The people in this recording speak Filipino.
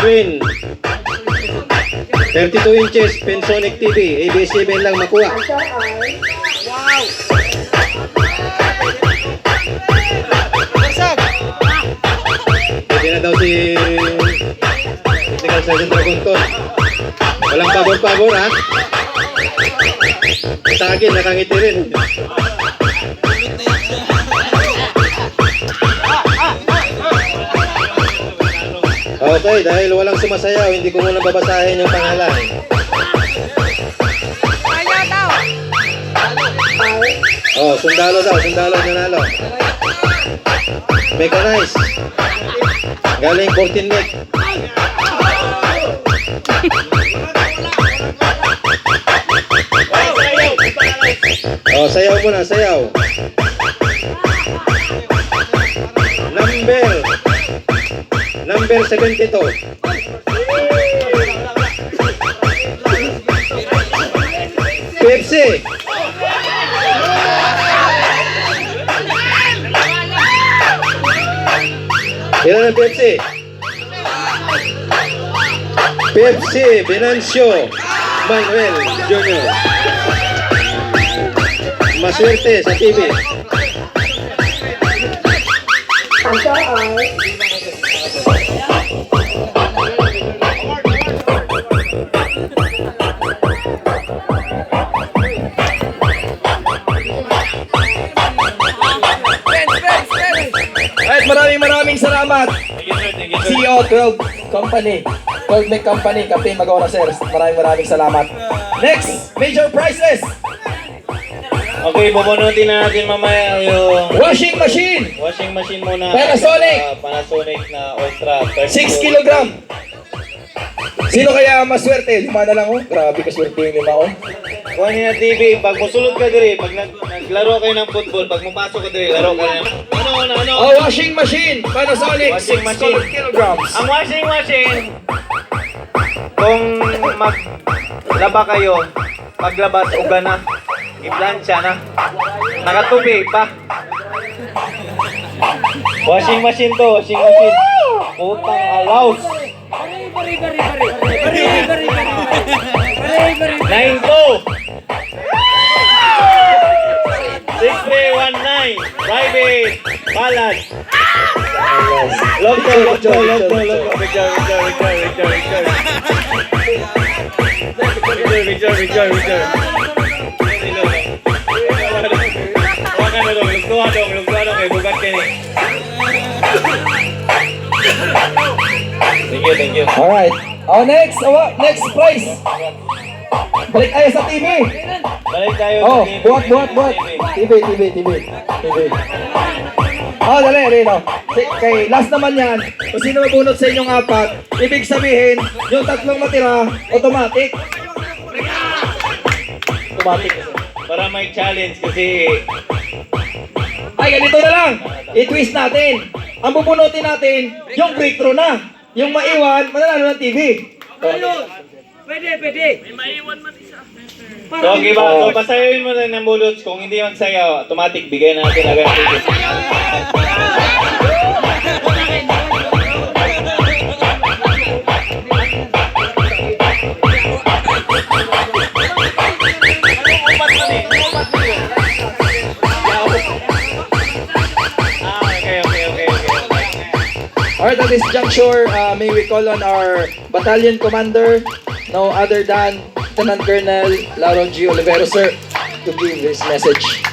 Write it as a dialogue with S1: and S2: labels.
S1: screen. 32 inches, Pensonic TV. ABS-CBN lang makuha.
S2: Wow!
S1: Pwede na daw si Technical Sergeant Dragonton. Walang pabor-pabor, ha? Sa akin, nakangiti rin. Okay, dahil walang sumasayaw, hindi ko muna babasahin yung pangalan.
S2: Kaya daw!
S1: Oh, sundalo daw, sundalo nanalo. Mechanized. Galing 14 Mech. Oh, sayaw muna, sayaw. Number 72. Pepsi. Ilan ang Pepsi? Pepsi, Venancio Manuel Jr. Maswerte sa TV.
S3: Alright, maraming salamat. CEO 12 Company. 12 Mech Company, Captain Magora Sir. Maraming salamat. Next, major prizes.
S4: Okay, bubunutin na natin mamaya yung
S3: Washing machine.
S4: washing machine muna.
S3: Panasonic.
S4: Panasonic na Ultra
S3: 6 kilogram. Sino kaya maswerte? 5 na lang oh. Grabe ka swerte yung 5 oh.
S4: Kuhanin na TV, pag musulod ka diri, pag naglaro kayo ng football, pag mupasok ka diri, laro ka na. Ano?
S3: Oh, washing machine. Panasonic.
S4: Washing
S3: 6
S4: machine.
S3: kilograms.
S4: Ang washing machine, kung maglaba kayo, paglabas uga na, i-plancha na, nakatubi pa. Washing machine to, washing machine. Putang alaws. 9-2. 6319 private ballad. Logo. Picture. Wakan na dong, lugtuha dong, kay bugat ka ni. Thank you.
S3: Alright. Oh, next prize. Balik tayo sa TV.
S4: Balik tayo
S3: Oh,
S4: sa TV.
S3: buhat. TV. Oh, dali, Rino. Kay last naman yan, kung sino mabunot sa inyong 4, ibig sabihin, yung 3 matira, automatic.
S4: Para may challenge kasi
S3: Ay, ganito na lang. I-twist natin. Ang bubunutin natin, yung breakthrough na. Yung maiwan, mananalo ng TV.
S2: Pwede. May maiwan man isa.
S4: so, so pasayawin mo na ng bullets. Kung hindi magsayaw, automatic bigay natin agad TV. Okay.
S3: Alright, at this juncture, may we call on our battalion commander, no other than Lieutenant Colonel Laron G. Olivero, sir, to give his message.